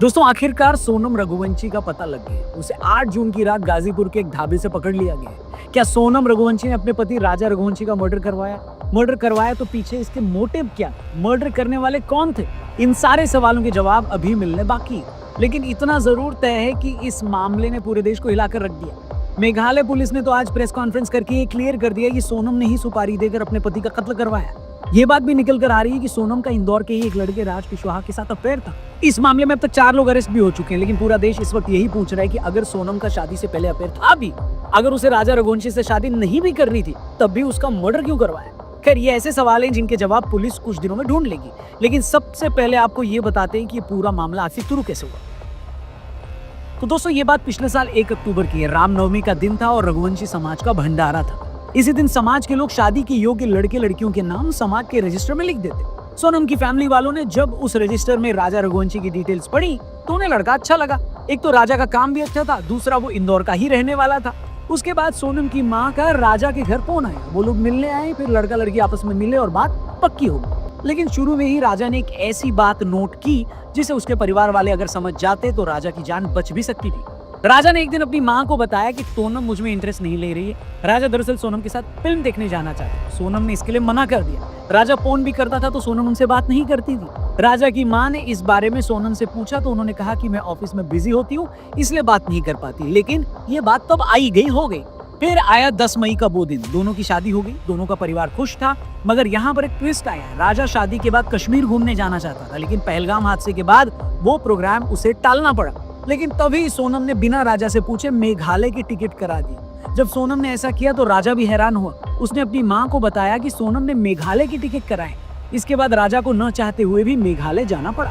दोस्तों आखिरकार सोनम रघुवंशी का पता लग गया। उसे 8 जून की रात गाजीपुर के एक ढाबे से पकड़ लिया गया। क्या सोनम रघुवंशी ने अपने पति राजा रघुवंशी का मर्डर करवाया तो पीछे इसके मोटिव क्या, मर्डर करने वाले कौन थे? इन सारे सवालों के जवाब अभी मिलने बाकी। लेकिन इतना जरूर तय है कि इस मामले ने पूरे देश को हिलाकर रख दिया। मेघालय पुलिस ने तो आज प्रेस कॉन्फ्रेंस करके ये क्लियर कर दिया कि सोनम ने ही सुपारी देकर अपने पति का कत्ल करवाया। ये बात भी निकल कर आ रही है कि सोनम का इंदौर के ही एक लड़के राज कुशवाहा के साथ अफेयर था। इस मामले में अब तक 4 लोग अरेस्ट भी हो चुके हैं, लेकिन पूरा देश इस वक्त यही पूछ रहा है कि अगर सोनम का शादी से पहले अफेयर था भी, अगर उसे राजा रघुवंशी से शादी नहीं भी करनी थी, तब भी उसका मर्डर क्यों करवाया? खैर, ये ऐसे सवाल हैं जिनके जवाब पुलिस कुछ दिनों में ढूंढ लेगी। लेकिन सबसे पहले आपको ये बताते हैं कि ये पूरा मामला आखिर शुरू कैसे हुआ। तो दोस्तों, ये बात पिछले साल 1 अक्टूबर की है। रामनवमी का दिन था और रघुवंशी समाज का भंडारा था। इसी दिन समाज के लोग शादी के योग्य लड़के लड़कियों के नाम समाज के रजिस्टर में लिख देते। सोनम की फैमिली वालों ने जब उस रजिस्टर में राजा रघुवंशी की डिटेल्स पढ़ी तो उन्हें लड़का अच्छा लगा। एक तो राजा का काम भी अच्छा था, दूसरा वो इंदौर का ही रहने वाला था। उसके बाद सोनम की माँ का राजा के घर फोन आया। वो लोग मिलने आए, फिर लड़का लड़की आपस में मिले और बात पक्की हो गई। लेकिन शुरू में ही राजा ने एक ऐसी बात नोट की जिसे उसके परिवार वाले अगर समझ जाते तो राजा की जान बच भी सकती थी। राजा ने एक दिन अपनी माँ को बताया कि सोनम मुझ में इंटरेस्ट नहीं ले रही है। राजा दरअसल सोनम के साथ फिल्म देखने जाना चाहता। सोनम ने इसके लिए मना कर दिया। राजा फोन भी करता था तो सोनम उनसे बात नहीं करती थी। राजा की माँ ने इस बारे में सोनम से पूछा तो उन्होंने कहा कि मैं ऑफिस में बिजी होती हूँ, इसलिए बात नहीं कर पाती। लेकिन ये बात तब आई गई हो गई। फिर आया 10 मई का वो दिन। दोनों की शादी हो गई, दोनों का परिवार खुश था। मगर यहाँ पर एक ट्विस्ट आया। राजा शादी के बाद कश्मीर घूमने जाना चाहता था, लेकिन पहलगाम हादसे के बाद वो प्रोग्राम उसे टालना पड़ा। लेकिन तभी सोनम ने बिना राजा से पूछे मेघालय की टिकट करा दी। जब सोनम ने ऐसा किया तो राजा भी हैरान हुआ। उसने अपनी माँ को बताया कि सोनम ने मेघालय की टिकट कराई। इसके बाद राजा को न चाहते हुए भी मेघालय जाना पड़ा।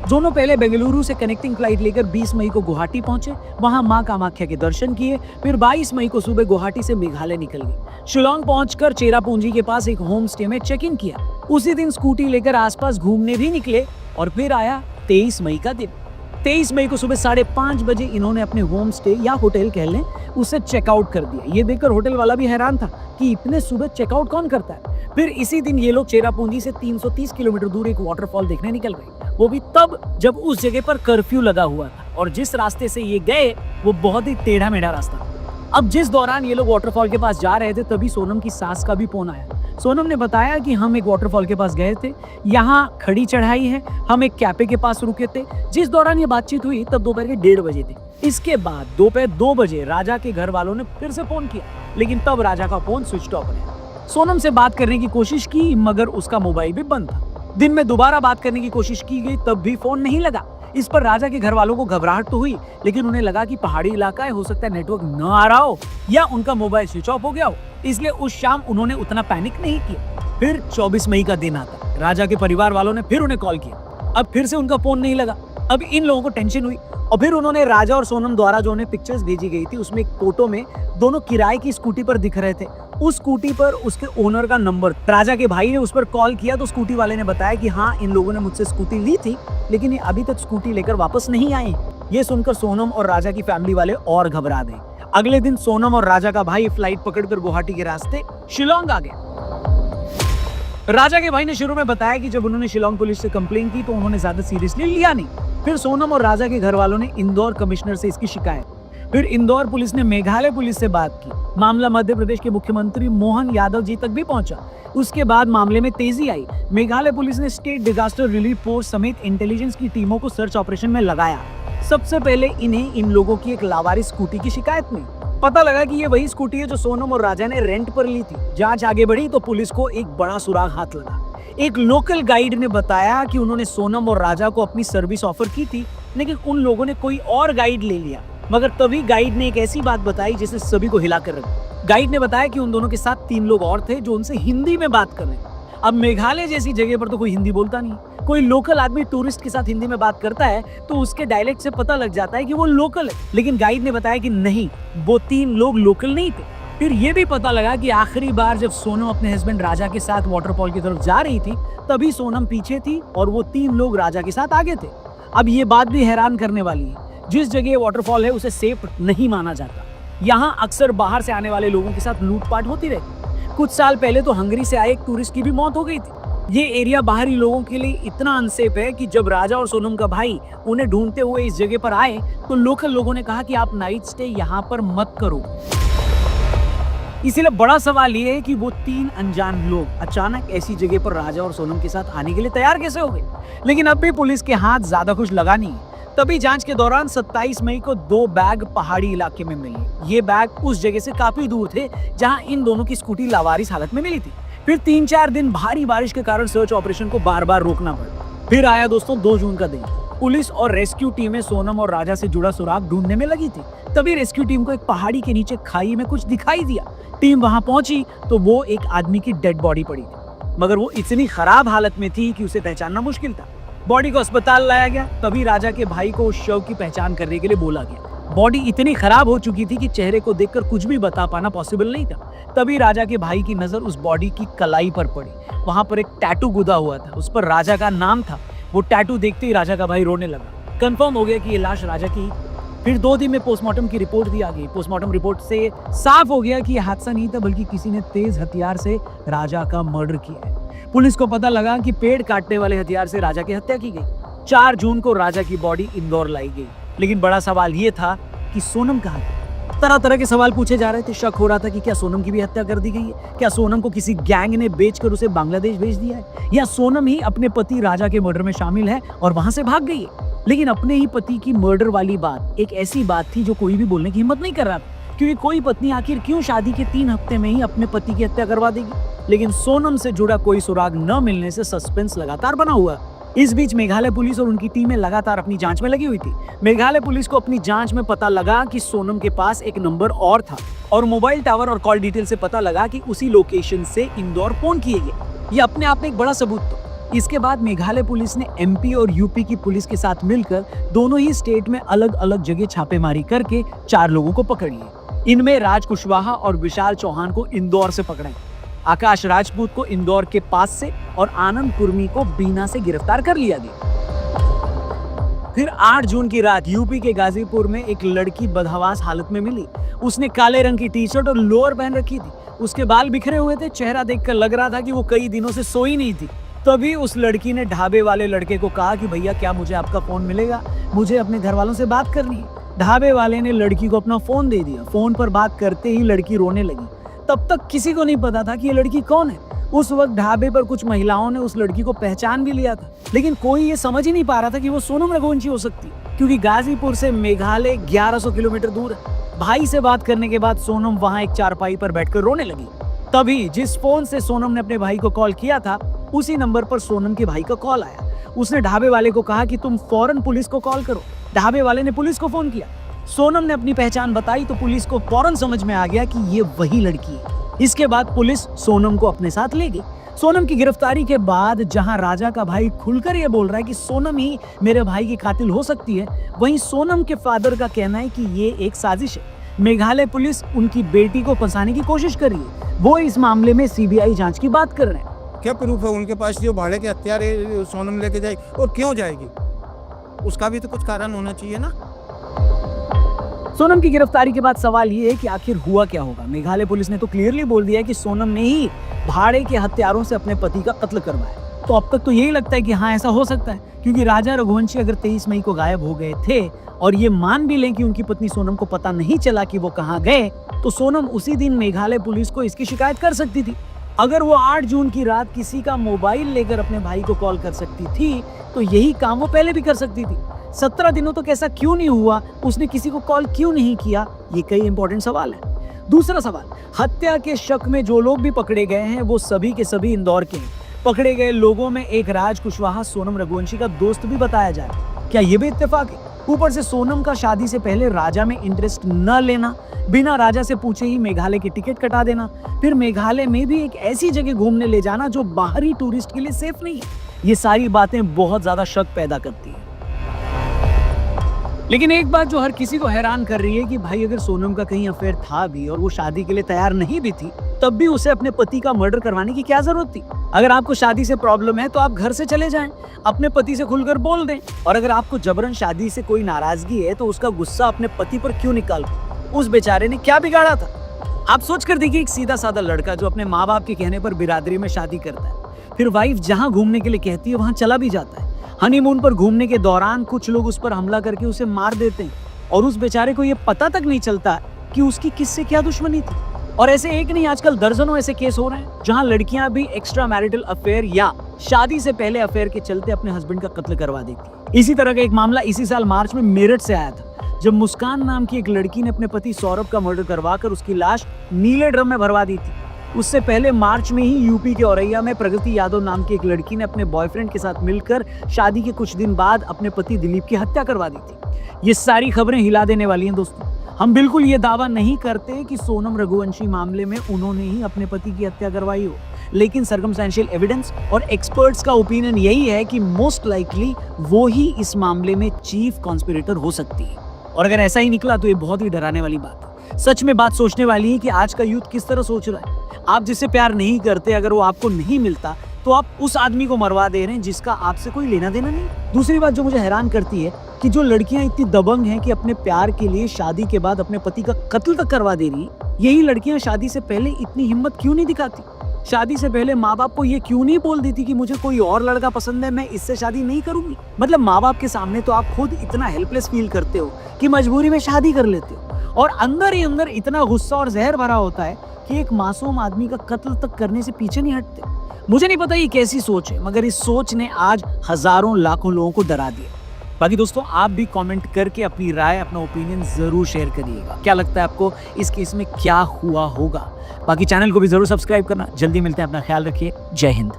दोनों पहले बेंगलुरु से कनेक्टिंग फ्लाइट लेकर 20 मई को गुवाहाटी पहुंचे। वहां मां कामाख्या के दर्शन किए। फिर 22 मई को सुबह गुवाहाटी से मेघालय निकल गए। शिलोंग पहुंचकर चेरापूंजी के पास एक होम स्टे में चेक इन किया। उसी दिन स्कूटी लेकर आसपास घूमने भी निकले और फिर आया 23 मई का दिन। 23 मई को सुबह 5:30 बजे इन्होंने अपने होम स्टे या होटल कह लें उसे चेकआउट कर दिया। ये देखकर होटल वाला भी हैरान था कि इतने सुबह चेकआउट कौन करता है। फिर इसी दिन ये लोग चेरापूंजी से 330 किलोमीटर दूर एक वाटरफॉल देखने निकल गए। वो भी तब जब उस जगह पर कर्फ्यू लगा हुआ था और जिस रास्ते से ये गए वो बहुत ही टेढ़ा मेढ़ा रास्ता था। अब जिस दौरान ये लोग वाटरफॉल के पास जा रहे थे तभी सोनम की सास का भी फोन आया। सोनम ने बताया कि हम एक वाटरफॉल के पास गए थे, यहाँ खड़ी चढ़ाई है, हम एक कैफे के पास रुके थे। जिस दौरान ये बातचीत हुई तब दोपहर के 1:30 बजे थे। इसके बाद दोपहर 2 बजे राजा के घर वालों ने फिर से फोन किया, लेकिन तब राजा का फोन स्विच ऑफ रहा। सोनम से बात करने की कोशिश की मगर उसका मोबाइल भी बंद था। दिन में दोबारा बात करने की कोशिश की गई तब भी फोन नहीं लगा। इस पर राजा के घर वालों को घबराहट तो हुई, लेकिन उन्हें लगा कि पहाड़ी इलाका है, हो सकता है नेटवर्क न आ रहा हो या उनका मोबाइल स्विच ऑफ हो गया हो, इसलिए उस शाम उन्होंने उतना पैनिक नहीं किया। फिर 24 मई का दिन आता। राजा के परिवार वालों ने फिर उन्हें कॉल किया। अब फिर से उनका फोन नहीं लगा। अब इन लोगों को टेंशन हुई और फिर उन्होंने राजा और सोनम द्वारा जो उन्हें पिक्चर्स भेजी गई थी उसमें एक फोटो में दोनों किराए की स्कूटी पर दिख रहे थे। उस स्कूटी पर उसके ओनर का नंबर। राजा के भाई ने उस पर कॉल किया तो स्कूटी वाले ने बताया कि हाँ, इन लोगों ने मुझसे स्कूटी ली थी, लेकिन ये अभी तक स्कूटी लेकर वापस नहीं आए। ये सुनकर सोनम और राजा की फैमिली वाले और घबरा गए। अगले दिन सोनम और राजा का भाई फ्लाइट पकड़कर गुवाहाटी के रास्ते शिलोंग आ गए। राजा के भाई ने शुरू में बताया कि जब उन्होंने शिलोंग पुलिस से कंप्लेन की तो उन्होंने ज्यादा सीरियसली लिया नहीं। फिर सोनम और राजा के घर वालों ने इंदौर कमिश्नर से इसकी शिकायत। फिर इंदौर पुलिस ने मेघालय पुलिस से बात की। मामला मध्य प्रदेश के मुख्यमंत्री मोहन यादव जी तक भी पहुंचा। उसके बाद मामले में तेजी आई। मेघालय पुलिस ने स्टेट डिजास्टर रिलीफ फोर्स समेत इंटेलिजेंस की टीमों को सर्च ऑपरेशन में लगाया। सबसे पहले इन्हें इन लोगों की एक लावारिस स्कूटी की शिकायत मिली। पता लगा कि ये वही स्कूटी है जो सोनम और राजा ने रेंट पर ली थी। जांच आगे बढ़ी तो पुलिस को एक बड़ा सुराग हाथ लगा। एक लोकल गाइड ने बताया कि उन्होंने सोनम और राजा को अपनी सर्विस ऑफर की थी, लेकिन उन लोगों ने कोई और गाइड ले लिया। मगर तभी गाइड ने एक ऐसी बात बताई जिसने सभी को हिलाकर रख दिया। गाइड ने बताया कि उन दोनों के साथ 3 लोग और थे जो उनसे हिंदी में बात कर रहे थे। अब मेघालय जैसी जगह पर तो कोई हिंदी बोलता नहीं। कोई लोकल आदमी टूरिस्ट के साथ हिंदी में बात करता है तो उसके डायलेक्ट से पता लग जाता है कि वो लोकल है। लेकिन गाइड ने बताया कि नहीं, वो 3 लोग लोकल नहीं थे। फिर ये भी पता लगा कि आखिरी बार जब सोनम अपने हस्बैंड राजा के साथ वाटरफॉल की तरफ जा रही थी तभी सोनम पीछे थी और वो 3 लोग राजा के साथ आगे थे। अब ये बात भी हैरान करने वाली है, जिस जगह वाटरफॉल है उसे सेफ नहीं माना जाता। यहाँ अक्सर बाहर से आने वाले लोगों के साथ लूटपाट होती रहती। कुछ साल पहले तो हंगरी से आए एक टूरिस्ट की भी मौत हो गई थी। ये एरिया बाहरी लोगों के लिए इतना अनसेफ है कि जब राजा और सोनम का भाई उन्हें ढूंढते हुए इस जगह पर आए तो लोकल लोगों ने कहा कि आप नाइट स्टे यहाँ पर मत करो। इसीलिए बड़ा सवाल ये है कि वो तीन अनजान लोग अचानक ऐसी जगह पर राजा और सोनम के साथ आने के लिए तैयार कैसे हो गए। लेकिन अब भी पुलिस के हाथ ज्यादा कुछ लगा नहीं। तभी जांच के दौरान 27 मई को 2 बैग पहाड़ी इलाके में मिले। ये बैग उस जगह से काफी दूर थे जहां इन दोनों की स्कूटी लावारिस हालत में मिली थी। फिर 3-4 दिन भारी बारिश के कारण सर्च ऑपरेशन को बार बार रोकना पड़ा। फिर आया दोस्तों 2 जून का दिन। पुलिस और रेस्क्यू टीमें सोनम और राजा से जुड़ा सुराग ढूंढने में लगी थी। तभी रेस्क्यू टीम को एक पहाड़ी के नीचे खाई में कुछ दिखाई दिया। टीम वहां पहुंची तो वो एक आदमी की डेड बॉडी पड़ी थी, मगर वो इतनी खराब हालत में थी कि उसे पहचानना मुश्किल था। बॉडी को अस्पताल लाया गया। तभी राजा के भाई को उस शव की पहचान करने के लिए बोला गया। बॉडी इतनी खराब हो चुकी थी कि चेहरे को देखकर कुछ भी बता पाना पॉसिबल नहीं था। तभी राजा के भाई की नजर उस बॉडी की कलाई पर पड़ी। वहां पर एक टैटू गुदा हुआ था, उस पर राजा का नाम था। वो टैटू देखते ही राजा का भाई रोने लगा। कंफर्म हो गया कि ये लाश राजा की। फिर 2 दिन में पोस्टमार्टम की रिपोर्ट दी आ गई। पोस्टमार्टम रिपोर्ट से साफ हो गया कि यह हादसा नहीं था, बल्कि किसी ने तेज हथियार से राजा का मर्डर किया है। पुलिस को पता लगा कि पेड़ काटने वाले हथियार से राजा की हत्या की गई। 4 जून को राजा की बॉडी इंदौर लाई गई। लेकिन बड़ा सवाल ये था कि सोनम कहाँ थी। तरह तरह के सवाल पूछे जा रहे थे। शक हो रहा था कि क्या सोनम की भी हत्या कर दी गई है, क्या सोनम को किसी गैंग ने बेचकर उसे बांग्लादेश भेज दिया है, या सोनम ही अपने पति राजा के मर्डर में शामिल है और वहां से भाग गई है। लेकिन अपने ही पति की मर्डर वाली बात एक ऐसी बात थी जो कोई भी बोलने की हिम्मत नहीं कर रहा था, क्योंकि कोई पत्नी आखिर क्यों शादी के 3 हफ्ते में ही अपने पति की हत्या करवा देगी। लेकिन सोनम से जुड़ा कोई सुराग न मिलने से सस्पेंस लगातार बना हुआ। इस बीच मेघालय पुलिस और उनकी टीमें लगातार अपनी जांच में लगी हुई थी। मेघालय पुलिस को अपनी जांच में पता लगा कि सोनम के पास एक नंबर और था और मोबाइल टावर और कॉल डिटेल से पता लगा कि उसी लोकेशन से इंदौर फोन किए गए। ये अपने आप में एक बड़ा सबूत था। इसके बाद मेघालय पुलिस ने एमपी और यूपी की पुलिस के साथ मिलकर दोनों ही स्टेट में अलग अलग जगह छापेमारी करके 4 लोगों को पकड़ लिया। इनमें राज कुशवाहा और विशाल चौहान को इंदौर से पकड़ा, आकाश राजपूत को इंदौर के पास से और आनंद कुर्मी को बीना से गिरफ्तार कर लिया गया। फिर 8 जून की रात यूपी के गाजीपुर में एक लड़की बदहवास हालत में मिली। उसने काले रंग की टी शर्ट और लोअर पहन रखी थी। उसके बाल बिखरे हुए थे। चेहरा देखकर लग रहा था कि वो कई दिनों से सोई नहीं थी। तभी उस लड़की ने ढाबे वाले लड़के को कहा कि भैया क्या मुझे आपका फोन मिलेगा, मुझे अपने घर वालों से बात करनी है। ढाबे वाले ने लड़की को अपना फोन दे दिया। फोन पर बात करते ही लड़की रोने लगी। तब तक किसी को नहीं पता था कि ये लड़की कौन है। उस वक्त ढाबे पर कुछ महिलाओं ने उस लड़की को पहचान भी लिया था, लेकिन कोई ये समझ ही नहीं पा रहा था कि वो सोनम रघुवंशी हो सकती है, क्योंकि गाजीपुर से मेघालय 1100 किलोमीटर दूर है। भाई से बात करने के बाद सोनम वहां एक चारपाई पर बैठकर रोने लगी। तभी जिस फोन से सोनम ने अपने भाई को कॉल किया था, उसी नंबर पर सोनम के भाई का कॉल आया। उसने ढाबे वाले को कहा कि तुम फौरन पुलिस को कॉल करो। ढाबे वाले ने पुलिस को फोन किया। सोनम ने अपनी पहचान बताई तो पुलिस को फौरन समझ में आ गया कि ये वही लड़की है। इसके बाद पुलिस सोनम को अपने साथ ले गई। सोनम की गिरफ्तारी के बाद जहां राजा का भाई खुलकर ये बोल रहा है कि सोनम ही मेरे भाई की कातिल हो सकती है, वहीं सोनम के फादर का कहना है कि ये एक साजिश है। मेघालय पुलिस उनकी बेटी को फंसाने की कोशिश कर रही है। वो इस मामले में सीबीआई जांच की बात कर रहे हैं। क्या प्रूफ है उनके पास जो भाड़े के हथियार है सोनम लेके जाएगी, और क्यों जाएगी? उसका भी तो कुछ कारण होना चाहिए ना। सोनम की गिरफ्तारी के बाद सवाल ये है कि आखिर हुआ क्या होगा। मेघालय पुलिस ने तो क्लियरली बोल दिया है कि सोनम ने ही भाड़े के हत्यारों से अपने पति का कत्ल करवाया। तो अब तक तो यही लगता है कि हाँ, ऐसा हो सकता है, क्योंकि राजा रघुवंशी अगर 23 मई को गायब हो गए थे और ये मान भी लें कि उनकी पत्नी सोनम को पता नहीं चला कि वो कहाँ गए, तो सोनम उसी दिन मेघालय पुलिस को इसकी शिकायत कर सकती थी। अगर वो 8 जून की रात किसी का मोबाइल लेकर अपने भाई को कॉल कर सकती थी, तो यही काम वो पहले भी कर सकती थी। 17 दिनों तक ऐसा क्यों नहीं हुआ? उसने किसी को कॉल क्यों नहीं किया? ये कई इंपॉर्टेंट सवाल है। दूसरा सवाल, हत्या के शक में जो लोग भी पकड़े गए हैं वो सभी के सभी इंदौर के हैं। पकड़े गए लोगों में एक राज कुशवाहा सोनम रघुवंशी का दोस्त भी बताया जाए। क्या ये भी इत्तेफाक है? ऊपर से सोनम का शादी से पहले राजा में इंटरेस्ट न लेना, बिना राजा से पूछे ही मेघालय की टिकट कटा देना, फिर मेघालय में भी एक ऐसी जगह घूमने ले जाना जो बाहरी टूरिस्ट के लिए सेफ नहीं है। ये सारी बातें बहुत ज्यादा शक पैदा करती है। लेकिन एक बात जो हर किसी को हैरान कर रही है कि भाई अगर सोनम का कहीं अफेयर था भी और वो शादी के लिए तैयार नहीं भी थी, तब भी उसे अपने पति का मर्डर करवाने की क्या जरूरत थी? अगर आपको शादी से प्रॉब्लम है तो आप घर से चले जाएं, अपने पति से खुलकर बोल दें। और अगर आपको जबरन शादी से कोई नाराजगी है तो उसका गुस्सा अपने पति पर क्यों निकाल? उस बेचारे ने क्या बिगाड़ा था? आप सोच कर देखिए, एक सीधा साधा लड़का जो अपने माँ बाप के कहने पर बिरादरी में शादी करता है, फिर वाइफ जहां घूमने के लिए कहती है वहां चला भी जाता है। हनीमून पर घूमने के दौरान कुछ लोग उस पर हमला करके उसे मार देते हैं और उस बेचारे को यह पता तक नहीं चलता कि उसकी किससे क्या दुश्मनी थी। और ऐसे एक नहीं, आजकल दर्जनों ऐसे केस हो रहे हैं जहां लड़कियां भी एक्स्ट्रा मैरिटल अफेयर या शादी से पहले अफेयर के चलते अपने हस्बैंड का कत्ल करवा देती है। इसी तरह का एक मामला इसी साल मार्च में मेरठ से आया था, जब मुस्कान नाम की एक लड़की ने अपने पति सौरभ का मर्डर करवाकर उसकी लाश नीले ड्रम में भरवा दी थी। उससे पहले मार्च में ही यूपी के औरैया में प्रगति यादव नाम की एक लड़की ने अपने बॉयफ्रेंड के साथ मिलकर शादी के कुछ दिन बाद अपने पति दिलीप की हत्या करवा दी थी। ये सारी खबरें हिला देने वाली हैं दोस्तों। हम बिल्कुल ये दावा नहीं करते कि सोनम रघुवंशी मामले में उन्होंने ही अपने पति की हत्या करवाई हो, लेकिन सर्कमस्टेंशियल एविडेंस और एक्सपर्ट्स का ओपिनियन यही है कि मोस्ट लाइकली वो ही इस मामले में चीफ कॉन्स्पिरेटर हो सकती है। और अगर ऐसा ही निकला तो ये बहुत ही डराने वाली बात है। सच में बात सोचने वाली है कि आज का यूथ किस तरह सोच रहा है। आप जिससे प्यार नहीं करते, अगर वो आपको नहीं मिलता तो आप उस आदमी को मरवा दे रहे हैं जिसका आपसे कोई लेना देना नहीं। दूसरी बात जो मुझे हैरान करती है कि जो लड़कियां इतनी दबंग हैं कि अपने प्यार के लिए शादी के बाद अपने पति का कत्ल तक करवा दे रही, यही लड़कियां शादी से पहले इतनी हिम्मत क्यों नहीं दिखाती? शादी से पहले माँ बाप को ये क्यों नहीं बोल देती कि मुझे कोई और लड़का पसंद है, मैं इससे शादी नहीं करूंगी? मतलब माँ बाप के सामने तो आप खुद इतना हेल्पलेस फील करते हो कि मजबूरी में शादी कर लेते हो, और अंदर ही अंदर इतना गुस्सा और जहर भरा होता है कि एक मासूम आदमी का कत्ल तक करने से पीछे नहीं हटते। मुझे नहीं पता ये कैसी सोच है, मगर इस सोच ने आज हजारों लाखों लोगों को डरा दिया। बाकी दोस्तों, आप भी कमेंट करके अपनी राय, अपना ओपिनियन जरूर शेयर करिएगा। क्या लगता है आपको इस केस में क्या हुआ होगा? बाकी चैनल को भी जरूर सब्सक्राइब करना। जल्दी मिलते हैं, अपना ख्याल रखिए। जय हिंद।